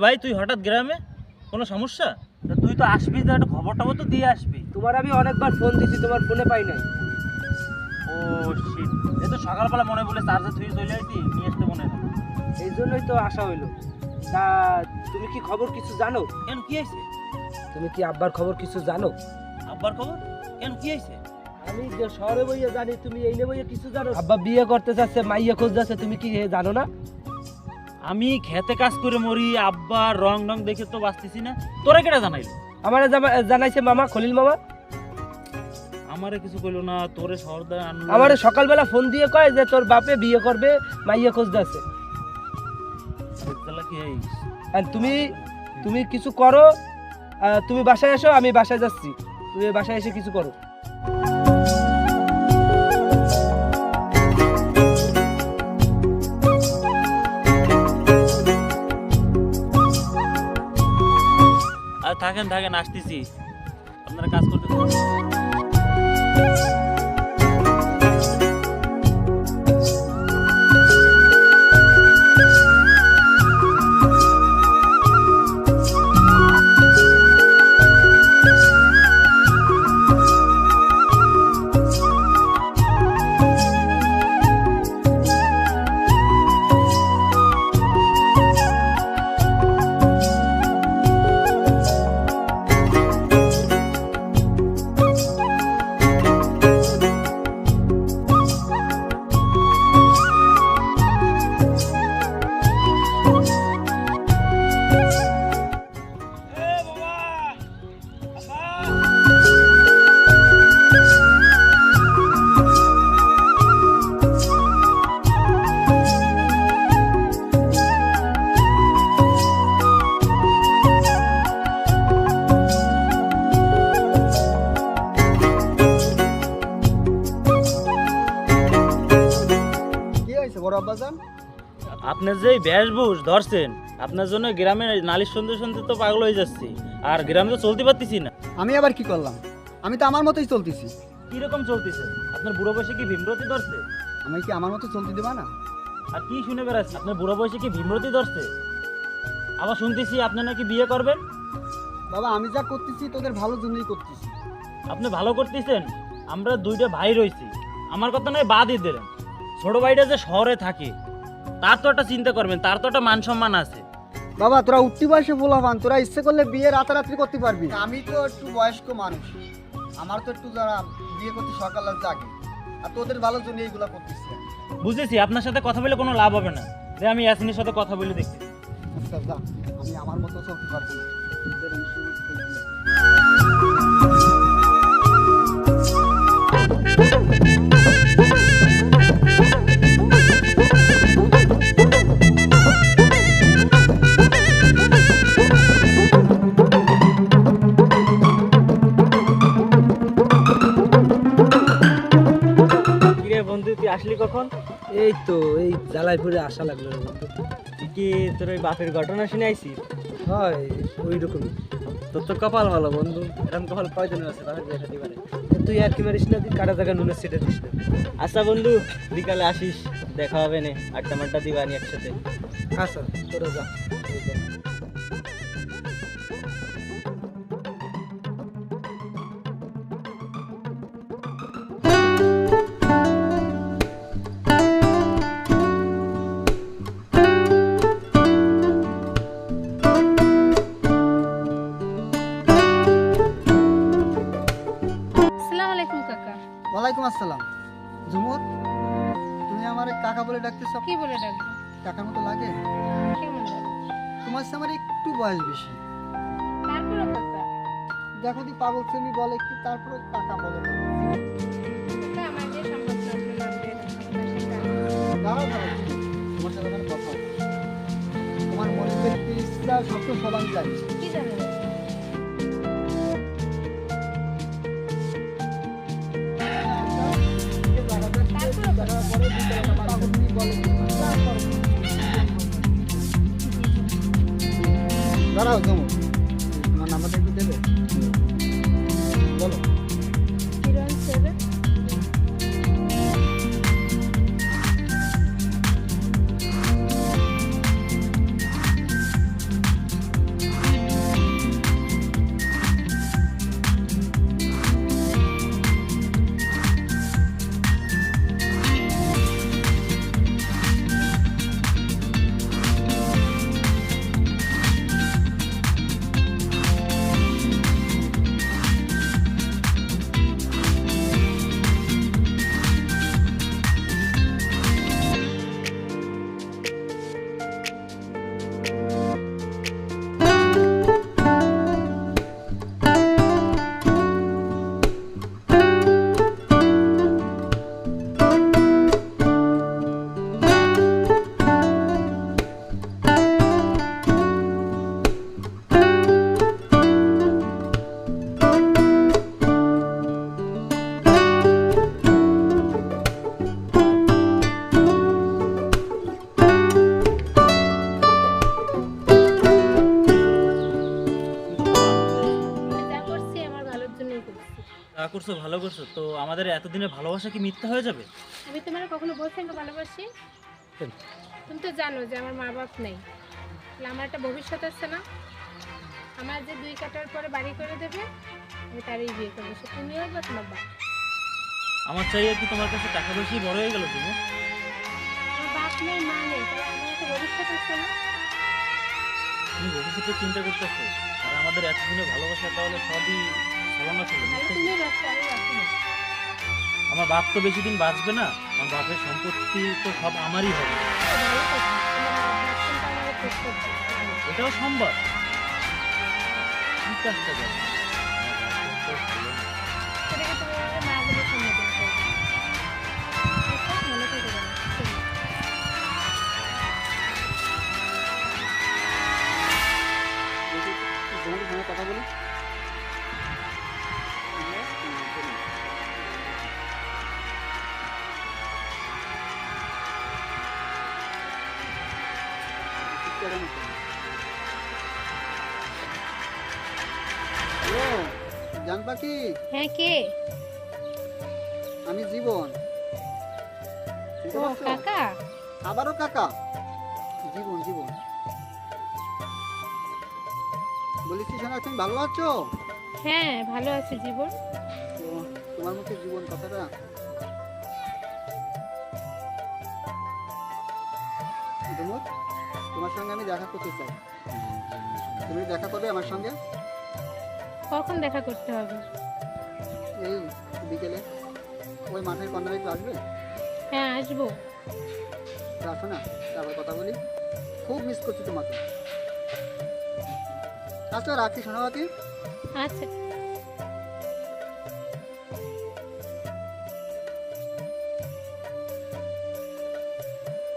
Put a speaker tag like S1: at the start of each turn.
S1: ভাই তুই হঠাৎ গ্রামে কোনো সমস্যা? তুই তো আসবি, তো একটা খবরটা তো দিয়ে আসবি।
S2: তোমার আমি অনেকবার ফোন দিছি, তোমার ফোনে পাই নাই।
S1: ও শিট, এই তো সকালবেলা মনে বলে চার্জার তুই চলে আইতি, নিয়ে আসতে মনে হয়,
S2: এই জন্যই তো আসা হইলো। তা তুমি কি খবর কিছু জানো?
S1: কেন কি হয়েছে?
S2: তুমি কি আব্বার খবর কিছু জানো?
S1: আব্বার খবর কেন কি হয়েছে?
S2: আমি যে শহরে বইয়া জানি, তুমি এই নে বইয়া কিছু জানো? আব্বা বিয়ে করতে চাচ্ছে, মাইয়া খোঁজ যাচ্ছে, তুমি কি জানো না?
S1: আমি খেতে কাজ করে মরি, আব্বা রং রং দেখে তো বাঁচতেছি না। তোরা কেটা জানাইলো?
S2: আমারে জানাইছে মামা, খলিল মামা।
S1: আমারে কিছু কইলো না, তোরে সর্দার আনলো।
S2: আমারে সকালবেলা ফোন দিয়ে কয় যে তোর বাপে বিয়ে করবে, মাইয়া খোঁজ যাচ্ছে।
S1: তাহলে কি হইস?
S2: আর তুমি কিছু করো, তুমি বাসায় এসো, আমি বাসায় যাচ্ছি, তুমি বাসায় এসে কিছু করো।
S1: আর থাকেন আসতেছি, আপনারা কাজ করতে থাকুন। আপনার যে বেশভূষ ধরছেন, আপনার জন্য গ্রামে নালিশ শুনতে শুনতে তো পাগল হয়ে যাচ্ছি, আর গ্রামে তো চলতে পারতেছি না।
S3: আমি আবার কি করলাম? আমি তো আমার মতোই চলতেছি।
S1: কিরকম চলতেছে? আপনার বুড়ো বয়সে কি ভীমরতি ধরছে?
S3: আমি কি আমার মতো চলতে দেবা না?
S1: আর কি শুনে বেড়াচ্ছি, আপনার বুড়ো বয়সে কি ভীমরতি ধরছে? আবার শুনতেছি আপনি নাকি বিয়ে করবেন।
S3: বাবা, আমি যা করতেছি তোদের ভালোর জন্যই করতেছি।
S1: আপনি ভালো করতেছেন? আমরা দুইটা ভাই রয়েছি, আমার কথা নয় বাদই দিলেন। ছোট ভাইটা যে শহরে থাকে, তার তো একটা চিন্তা করবেন, তার তো একটা মান সম্মান আছে।
S3: বাবা, তোরা উঠতি বয়সে বলাবান, তোরা ইচ্ছে করলে বিয়ে রাতারাত্রি করতে পারবি। আমি তো একটু বয়স্ক মানুষ, আমার তো একটু যারা বিয়ে করতে সকালে জাগে, আর তোদের ভালোর জন্য এইগুলা করতেছি।
S1: বুঝেছি, আপনার সাথে কথা বলে কোনো লাভ হবে না, যে আমি ইয়াসিনের সাথে কথা বলে দেখছি।
S3: আচ্ছা যা, আমি আমার মতো চলতে পারবো না। তোদের এই শুরু
S1: বন্ধু, তুই আসলি কখন? কখন?
S2: এই তো এই জ্বালাইপুরে আসা লাগলো রে বন্ধু।
S1: তুই কি তোর ওই বাপের ঘটনা শুনে আইছিস?
S2: হয় ওই রকমই।
S1: তোর তো কপাল ভালো বন্ধু, এরকম কপাল কয়জনের আছে তাহলে বিয়ে শাদী করে।
S2: তুই আর কি মারিস না, তুই কাটা জায়গা নুনের সেটা দিস না।
S1: আচ্ছা বন্ধু, বিকালে আসিস, দেখা হবে না, আড্ডা মাড্ডা দিবানি একসাথে।
S2: আচ্ছা তোরা যা। এই যা।
S4: আসসালামু আলাইকুম কাকা।
S3: ওয়ালাইকুম আসসালাম। ঝুমুর, তুমি আমার কাকা বলে ডাকতেছ?
S4: কি বলে ডাকবো?
S3: কাকার মতো লাগে?
S4: কেমন লাগে?
S3: তোমার সাথে আমার একটু বয়স বেশি।
S4: তারপরে কাকা,
S3: দেখো দি পাগল তুমি বলে কি, তারপরে কাকা বলো না।
S4: কাকা আমার যে সম্পর্ক আপনার নাম দিয়ে
S3: দাঁড়াও দাঁড়াও, তোমার সাথে আমার কথা আছে। তোমার মনের যে ইচ্ছা সব তো সবাই জানি।
S4: কি জানেন?
S3: দাঁড়াও জমু, তোমার নাম্বারটা একটু দেবে? বলো।
S4: 017 যা করছি আমার ভালোর জন্যই করছি।
S1: তা করছো, ভালো করছো। তো আমাদের এতদিনের ভালোবাসা কি মিথ্যা হয়ে যাবে?
S4: আমি তোমার কখনো বলছি আমি ভালোবাসি? তুমি তো জানো যে আমার মা বাপ নেই, তাহলে আমার একটা ভবিষ্যৎ আছে না? আমার যে 2 কাটার পরে বাড়ি করে দেবে, আমি তারই বিয়ে করবো। সে তুমিও বা তোমার বাপ।
S1: আমার চাইয়ে কি তোমার কাছে টাকা পয়সাই বড় হয়ে গেল তুমি?
S4: আমার বাপ নেই, মা নেই, তাহলে আমার একটা ভবিষ্যৎ আছে না?
S1: তুমি ভবিষ্যতে চিন্তা করতেছো, আর আমাদের এতদিনের ভালোবাসা তাহলে সবই ছলনা ছিল,
S4: তাহলে
S1: মিথ্যা ছিল।
S4: তুমিও বাঁচতে, আমি বাঁচি না।
S1: আমার বাপ তো বেশি দিন বাঁচবে না, আমার বাপের সম্পত্তি তো সব আমারই হবে।
S4: ভালো কথা, তোমার ভাবছেনটা আমার প্রশ্ন।
S1: এটাও সম্ভব। কি কাজটা করো? আমার বাপ তো ভালো না।
S4: সেটাকে তুমি আমাকে মা বলে সম্বোধন করবে। আচ্ছা, মনে থেকে যাবে। ঠিক আছে।
S3: জমুর সঙ্গে কথা বলি। হ্যালো জান পাখি,
S4: হ্যাঁ, কে?
S3: আমি জীবন। চিনতে
S4: ও
S3: পারছো?
S4: কাকা।
S3: আবারও কাকা? জীবন জীবন বলেছি, শোনা তুমি ভালো আছো?
S4: হ্যাঁ, ভালো আছে জীবন।
S3: তো তোমার মুখে জীবন কথাটা জমুর, তোমার সঙ্গে আমি দেখা করতে চাই। তুমি দেখা করবে আমার সঙ্গে?
S4: কখন দেখা করতে হবে?
S3: এই বিকেলে ওই মাঠের কর্নারে একটু আসবে?
S4: হ্যাঁ, আসবো।
S3: তো আসো না, তারপর কথা বলি। খুব মিস করছি তোমাকে। আচ্ছা রাখি, শোনো বাকি।
S4: আচ্ছা।